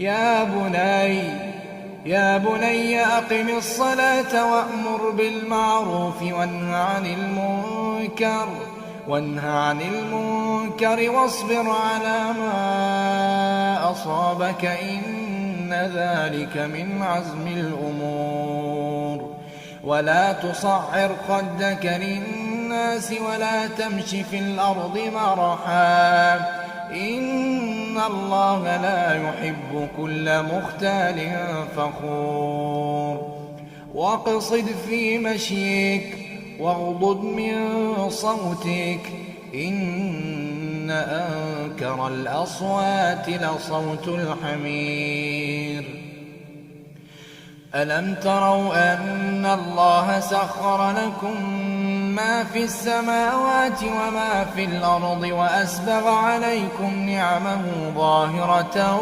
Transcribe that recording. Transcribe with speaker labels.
Speaker 1: يا بني أقم الصلاة وأمر بالمعروف وانه عن المنكر واصبر على ما أصابك إن ذلك من عزم الأمور. ولا تصعر خدك للناس ولا تمش في الأرض مرحا إن الله لا يحب كل مختال فخور. واقصد في مشيك واغضض من صوتك إن أنكر الأصوات لصوت الحمير. ألم تروا أن الله سخر لكم ما في السماوات وما في الأرض وأسبغ عليكم نعمه ظاهرة